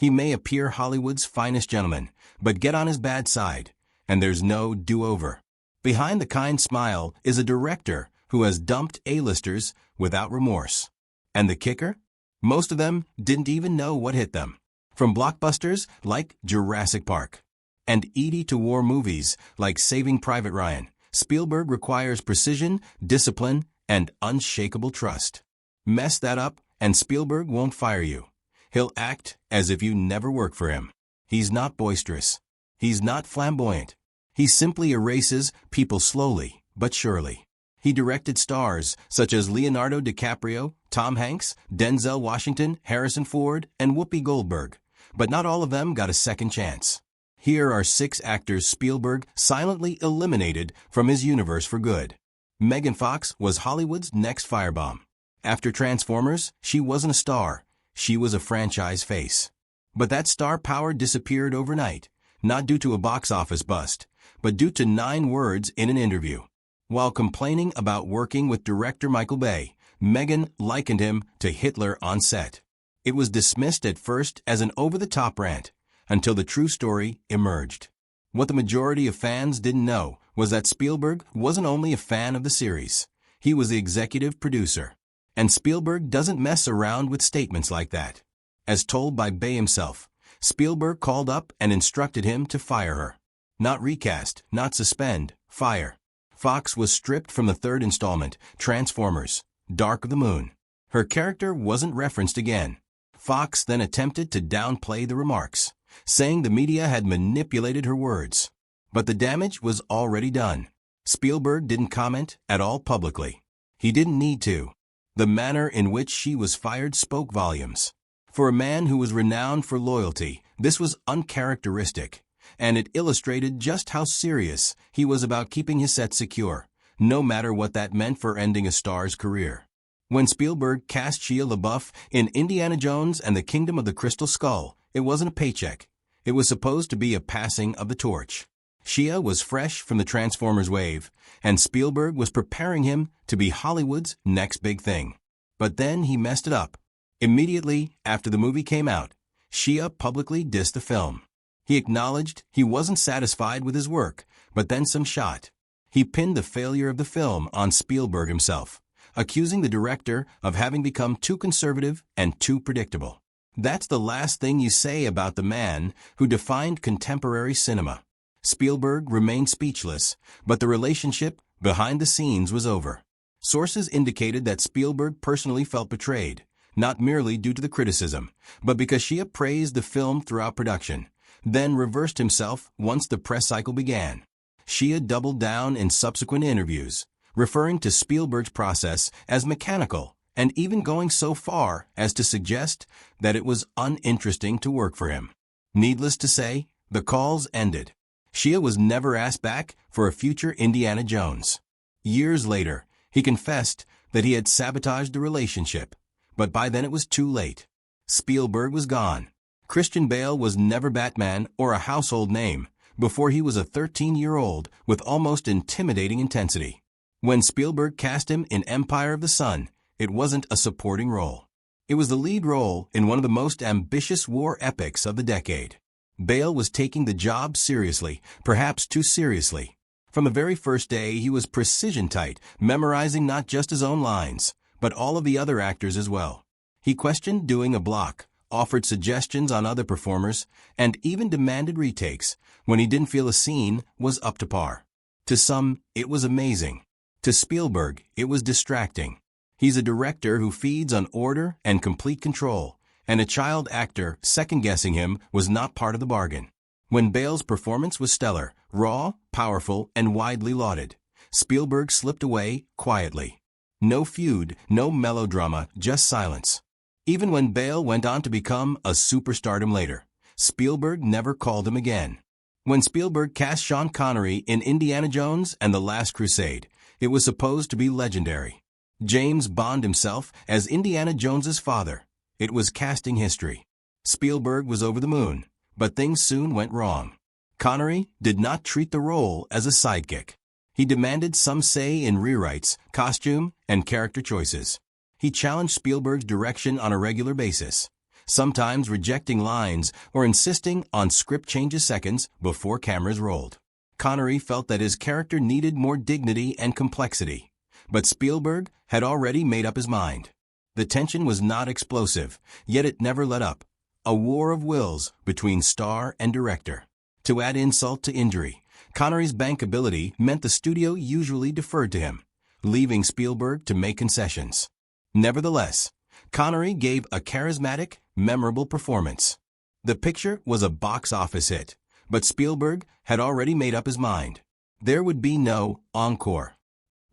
He may appear Hollywood's finest gentleman, but get on his bad side, and there's no do-over. Behind the kind smile is a director who has dumped A-listers without remorse. And the kicker? Most of them didn't even know what hit them. From blockbusters like Jurassic Park and ED to war movies like Saving Private Ryan, Spielberg requires precision, discipline, and unshakable trust. Mess that up, and Spielberg won't fire you. He'll act as if you never worked for him. He's not boisterous. He's not flamboyant. He simply erases people slowly but surely. He directed stars such as Leonardo DiCaprio, Tom Hanks, Denzel Washington, Harrison Ford, and Whoopi Goldberg, but not all of them got a second chance. Here are 6 actors Spielberg silently eliminated from his universe for good. Megan Fox was Hollywood's next firebomb. After Transformers, she wasn't a star. She was a franchise face. But that star power disappeared overnight, not due to a box office bust, but due to 9 words in an interview. While complaining about working with director Michael Bay, Megan likened him to Hitler on set. It was dismissed at first as an over-the-top rant, until the true story emerged. What the majority of fans didn't know was that Spielberg wasn't only a fan of the series. He was the executive producer. And Spielberg doesn't mess around with statements like that. As told by Bay himself, Spielberg called up and instructed him to fire her. Not recast, not suspend, fire. Fox was stripped from the 3rd installment, Transformers, Dark of the Moon. Her character wasn't referenced again. Fox then attempted to downplay the remarks, saying the media had manipulated her words. But the damage was already done. Spielberg didn't comment at all publicly. He didn't need to. The manner in which she was fired spoke volumes. For a man who was renowned for loyalty, this was uncharacteristic, and it illustrated just how serious he was about keeping his set secure, no matter what that meant for ending a star's career. When Spielberg cast Shia LaBeouf in Indiana Jones and the Kingdom of the Crystal Skull, it wasn't a paycheck. It was supposed to be a passing of the torch. Shia was fresh from the Transformers wave, and Spielberg was preparing him to be Hollywood's next big thing. But then he messed it up. Immediately after the movie came out, Shia publicly dissed the film. He acknowledged he wasn't satisfied with his work, but then some shot. He pinned the failure of the film on Spielberg himself, accusing the director of having become too conservative and too predictable. That's the last thing you say about the man who defined contemporary cinema. Spielberg remained speechless, but the relationship behind the scenes was over. Sources indicated that Spielberg personally felt betrayed, not merely due to the criticism, but because Shia praised the film throughout production, then reversed himself once the press cycle began. Shia doubled down in subsequent interviews, referring to Spielberg's process as mechanical, and even going so far as to suggest that it was uninteresting to work for him. Needless to say, the calls ended. Shia was never asked back for a future Indiana Jones. Years later, he confessed that he had sabotaged the relationship, but by then it was too late. Spielberg was gone. Christian Bale was never Batman or a household name before he was a 13-year-old with almost intimidating intensity. When Spielberg cast him in Empire of the Sun, it wasn't a supporting role. It was the lead role in one of the most ambitious war epics of the decade. Bale was taking the job seriously, perhaps too seriously. From the very first day, he was precision-tight, memorizing not just his own lines, but all of the other actors as well. He questioned doing a block, offered suggestions on other performers, and even demanded retakes when he didn't feel a scene was up to par. To some, it was amazing. To Spielberg, it was distracting. He's a director who feeds on order and complete control, and a child actor second-guessing him was not part of the bargain. When Bale's performance was stellar, raw, powerful, and widely lauded, Spielberg slipped away quietly. No feud, no melodrama, just silence. Even when Bale went on to become a superstardom later, Spielberg never called him again. When Spielberg cast Sean Connery in Indiana Jones and the Last Crusade, it was supposed to be legendary. James Bond himself as Indiana Jones's father. It was casting history. Spielberg was over the moon, but things soon went wrong. Connery did not treat the role as a sidekick. He demanded some say in rewrites, costume, and character choices. He challenged Spielberg's direction on a regular basis, sometimes rejecting lines or insisting on script changes seconds before cameras rolled. Connery felt that his character needed more dignity and complexity, but Spielberg had already made up his mind. The tension was not explosive, yet it never let up. A war of wills between star and director. To add insult to injury, Connery's bankability meant the studio usually deferred to him, leaving Spielberg to make concessions. Nevertheless, Connery gave a charismatic, memorable performance. The picture was a box office hit, but Spielberg had already made up his mind. There would be no encore.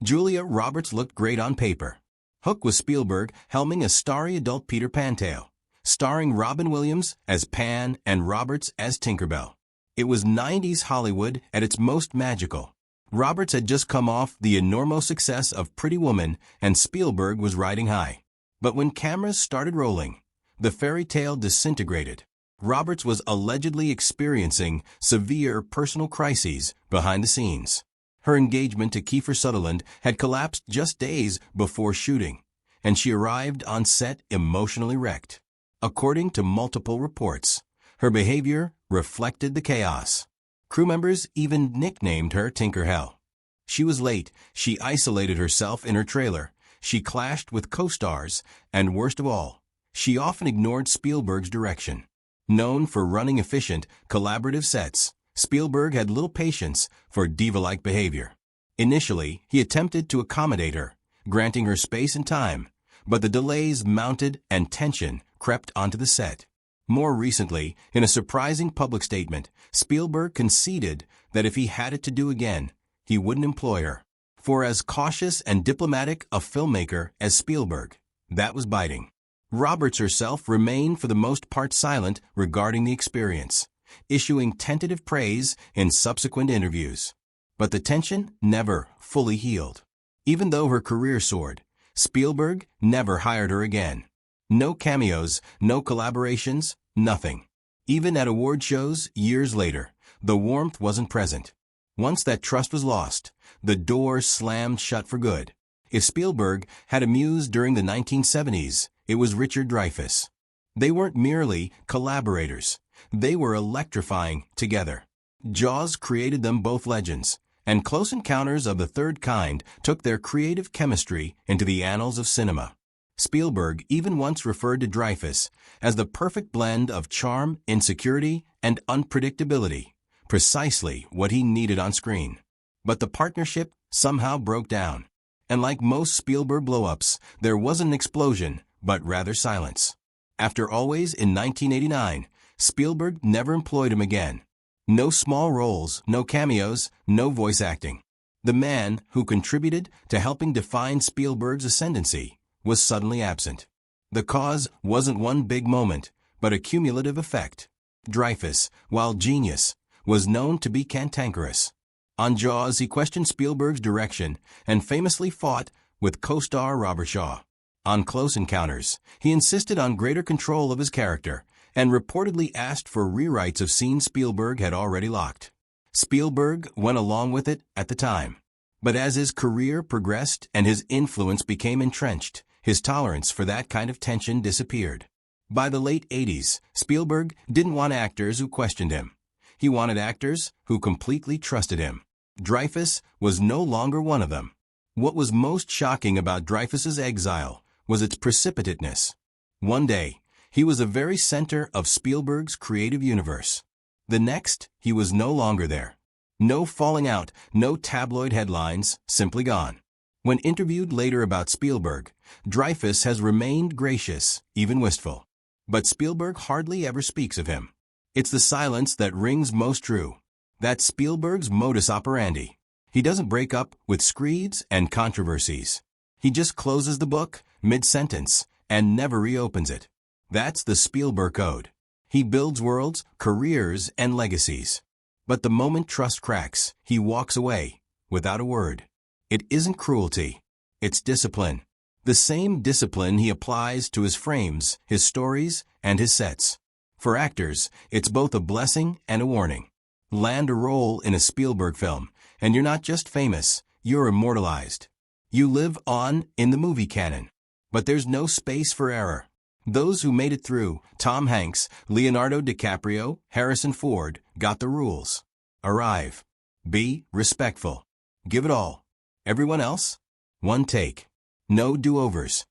Julia Roberts looked great on paper. Hook was Spielberg helming a starry adult Peter Pan tale, starring Robin Williams as Pan and Roberts as Tinkerbell. It was 90s Hollywood at its most magical. Roberts had just come off the enormous success of Pretty Woman, and Spielberg was riding high. But when cameras started rolling, the fairy tale disintegrated. Roberts was allegedly experiencing severe personal crises behind the scenes. Her engagement to Kiefer Sutherland had collapsed just days before shooting, and she arrived on set emotionally wrecked. According to multiple reports, her behavior reflected the chaos. Crew members even nicknamed her Tinker Hell. She was late, she isolated herself in her trailer, she clashed with co-stars, and worst of all, she often ignored Spielberg's direction. Known for running efficient, collaborative sets, Spielberg had little patience for diva-like behavior. Initially, he attempted to accommodate her, granting her space and time, but the delays mounted and tension crept onto the set. More recently, in a surprising public statement, Spielberg conceded that if he had it to do again, he wouldn't employ her. For as cautious and diplomatic a filmmaker as Spielberg, that was biting. Roberts herself remained for the most part silent regarding the experience, issuing tentative praise in subsequent interviews. But the tension never fully healed. Even though her career soared, Spielberg never hired her again. No cameos, no collaborations, nothing. Even at award shows years later, the warmth wasn't present. Once that trust was lost, the door slammed shut for good. If Spielberg had a muse during the 1970s, it was Richard Dreyfuss. They weren't merely collaborators. They were electrifying together. Jaws created them both legends, and Close Encounters of the Third Kind took their creative chemistry into the annals of cinema. Spielberg even once referred to Dreyfuss as the perfect blend of charm, insecurity, and unpredictability, precisely what he needed on screen. But the partnership somehow broke down. And like most Spielberg blow-ups, there wasn't an explosion, but rather silence. After Always in 1989, Spielberg never employed him again. No small roles, no cameos, no voice acting. The man who contributed to helping define Spielberg's ascendancy was suddenly absent. The cause wasn't one big moment, but a cumulative effect. Dreyfuss, while genius, was known to be cantankerous. On Jaws, he questioned Spielberg's direction and famously fought with co-star Robert Shaw. On Close Encounters, he insisted on greater control of his character and reportedly asked for rewrites of scenes Spielberg had already locked. Spielberg went along with it at the time. But as his career progressed and his influence became entrenched, his tolerance for that kind of tension disappeared. By the late 80s, Spielberg didn't want actors who questioned him. He wanted actors who completely trusted him. Dreyfuss was no longer one of them. What was most shocking about Dreyfuss's exile was its precipitateness. One day, he was the very center of Spielberg's creative universe. The next, he was no longer there. No falling out, no tabloid headlines, simply gone. When interviewed later about Spielberg, Dreyfuss has remained gracious, even wistful. But Spielberg hardly ever speaks of him. It's the silence that rings most true. That's Spielberg's modus operandi. He doesn't break up with screeds and controversies. He just closes the book mid-sentence and never reopens it. That's the Spielberg code. He builds worlds, careers, and legacies. But the moment trust cracks, he walks away, without a word. It isn't cruelty. It's discipline. The same discipline he applies to his frames, his stories, and his sets. For actors, it's both a blessing and a warning. Land a role in a Spielberg film, and you're not just famous, you're immortalized. You live on in the movie canon. But there's no space for error. Those who made it through, Tom Hanks, Leonardo DiCaprio, Harrison Ford, got the rules. Arrive. Be respectful. Give it all. Everyone else? One take. No do-overs.